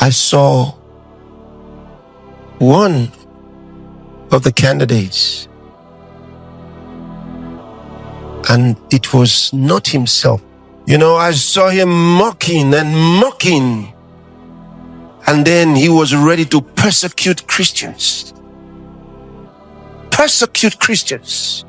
I saw one of the candidates, and it was not himself. You know, I saw him mocking and mocking, and then he was ready to persecute Christians. Persecute Christians.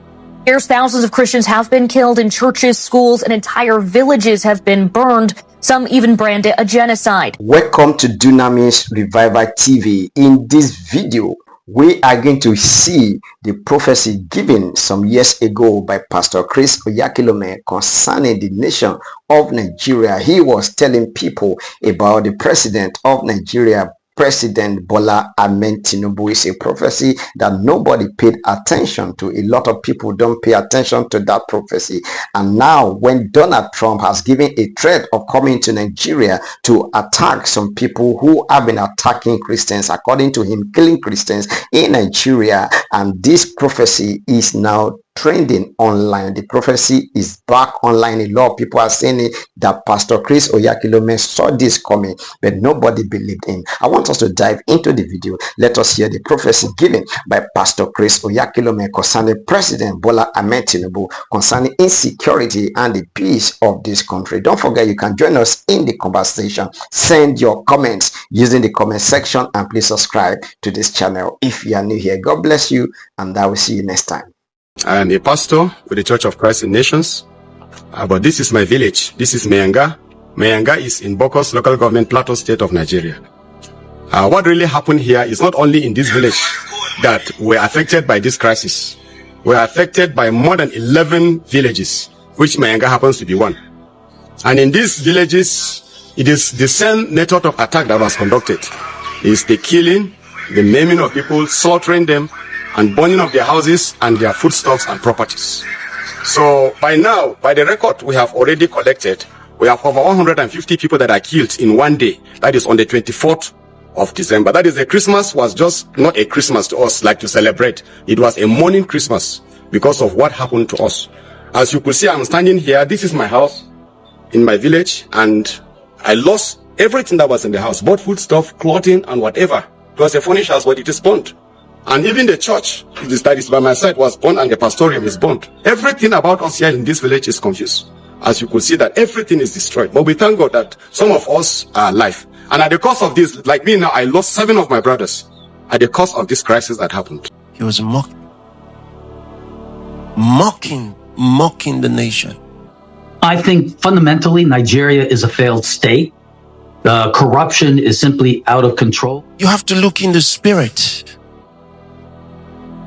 Here's thousands of Christians have been killed in churches, schools, and entire villages have been burned. Some even brand it a genocide. Welcome to Dunamis Revival TV. In this video, we are going to see the prophecy given some years ago by Pastor Chris Oyakhilome concerning the nation of Nigeria. He was telling people about the president of Nigeria, President Bola Ahmed Tinubu. Is a prophecy that nobody paid attention to. A lot of people don't pay attention to that prophecy. And now when Donald Trump has given a threat of coming to Nigeria to attack some people who have been attacking Christians, according to him, killing Christians in Nigeria, and this prophecy is now trending online. The prophecy is back online. A lot of people are saying it, that Pastor Chris Oyakhilome saw this coming, but nobody believed him. I want us to dive into the video. Let us hear the prophecy given by Pastor Chris Oyakhilome concerning President Bola Ahmed Tinubu, concerning insecurity and the peace of this country. Don't forget, you can join us in the conversation. Send your comments using the comment section, and please subscribe to this channel if you are new here. God bless you, and I will see you next time. I am a pastor with the Church of Christ in Nations, but this is my village. This is Mayanga. Mayanga is in Bokos local government, Plateau State of Nigeria. What really happened here is not only in this village that we're affected by this crisis. We're affected by more than 11 villages, which Mayanga happens to be one. And in these villages, it is the same method of attack that was conducted. It's the killing, the maiming of people, slaughtering them, and burning of their houses and their foodstuffs and properties. So by now, by the record we have already collected, we have over 150 people that are killed in one day. That is on the 24th of December. That is, the Christmas was just not a Christmas to us, like to celebrate. It was a mourning Christmas because of what happened to us. As you could see, I'm standing here. This is my house in my village, and I lost everything that was in the house, both foodstuff, clothing, and whatever. It was a furnished house, but it is burnt. And even the church that is by my side was burned, and the pastorium is burned. Everything about us here in this village is confused. As you could see, that everything is destroyed. But we thank God that some of us are alive. And at the cost of this, like me now, I lost 7 of my brothers at the cost of this crisis that happened. He was mocking the nation. I think fundamentally Nigeria is a failed state. The corruption is simply out of control. You have to look in the spirit.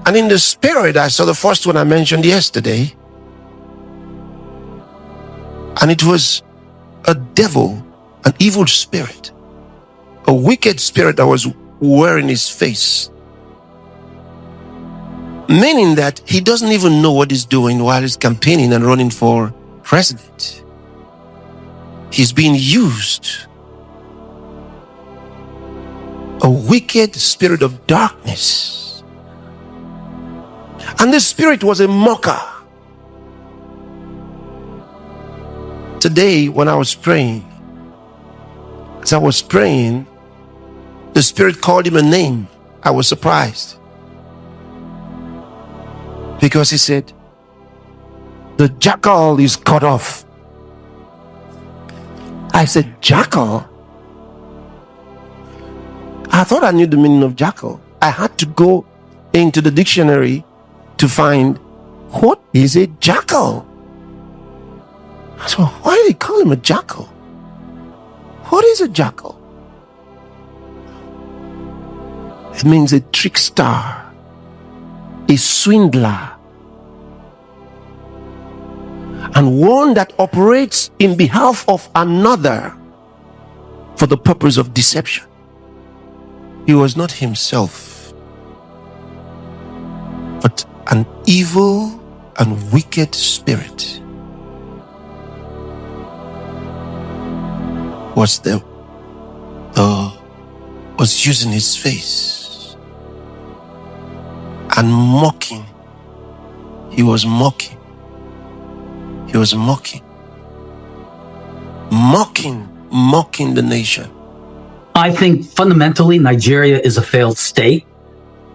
And in the spirit, I saw the first one I mentioned yesterday. And it was a devil, an evil spirit, a wicked spirit that was wearing his face. Meaning that he doesn't even know what he's doing while he's campaigning and running for president. He's being used. A wicked spirit of darkness. And the spirit was a mocker. Today, when I was praying, as I was praying, the spirit called him a name. I was surprised. Because he said, the jackal is cut off. I said, jackal? I thought I knew the meaning of jackal. I had to go into the dictionary to find what is a jackal. So why do they call him a jackal? What is a jackal? It means a trickster, a swindler, and one that operates in behalf of another for the purpose of deception. He was not himself, but an evil and wicked spirit was there, was using his face and mocking. He was mocking. He was mocking the nation. I think fundamentally Nigeria is a failed state.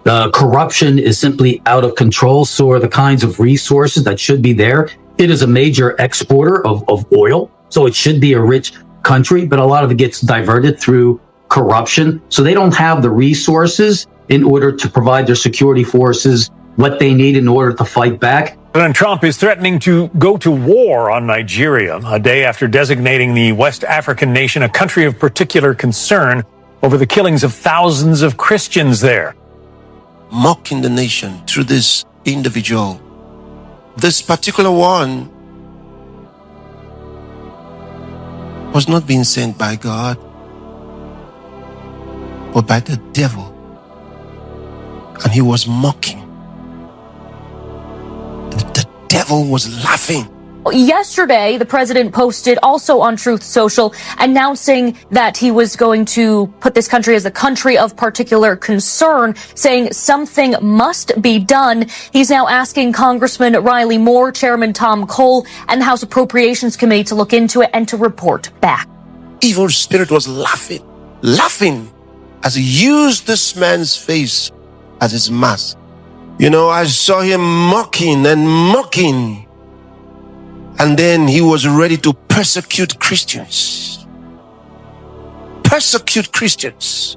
Corruption is simply out of control. So are the kinds of resources that should be there. It is a major exporter of oil, so it should be a rich country, but a lot of it gets diverted through corruption. So they don't have the resources in order to provide their security forces what they need in order to fight back. President Trump is threatening to go to war on Nigeria a day after designating the West African nation a country of particular concern over the killings of thousands of Christians there. Mocking the nation through this individual. This particular one was not being sent by God, but by the devil. And he was mocking. The devil was laughing. Yesterday, the president posted also on Truth Social announcing that he was going to put this country as a country of particular concern, saying something must be done. He's now asking Congressman Riley Moore, Chairman Tom Cole, and the House Appropriations Committee to look into it and to report back. Evil spirit was laughing as he used this man's face as his mask. You know, I saw him mocking. And then he was ready to persecute Christians. Persecute Christians.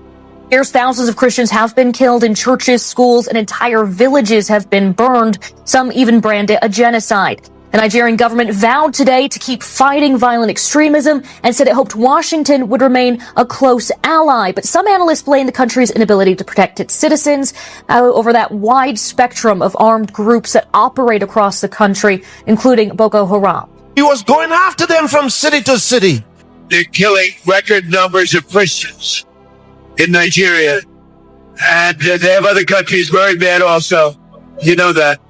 Here's thousands of Christians have been killed in churches, schools, and entire villages have been burned. Some even branded a genocide. The Nigerian government vowed today to keep fighting violent extremism and said it hoped Washington would remain a close ally. But some analysts blame the country's inability to protect its citizens over that wide spectrum of armed groups that operate across the country, including Boko Haram. He was going after them from city to city. They're killing record numbers of Christians in Nigeria. And they have other countries very bad also. You know that.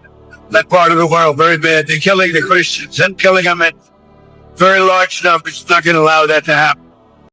That part of the world, very bad. They're killing the Christians and killing them in very large numbers. Not going to allow that to happen.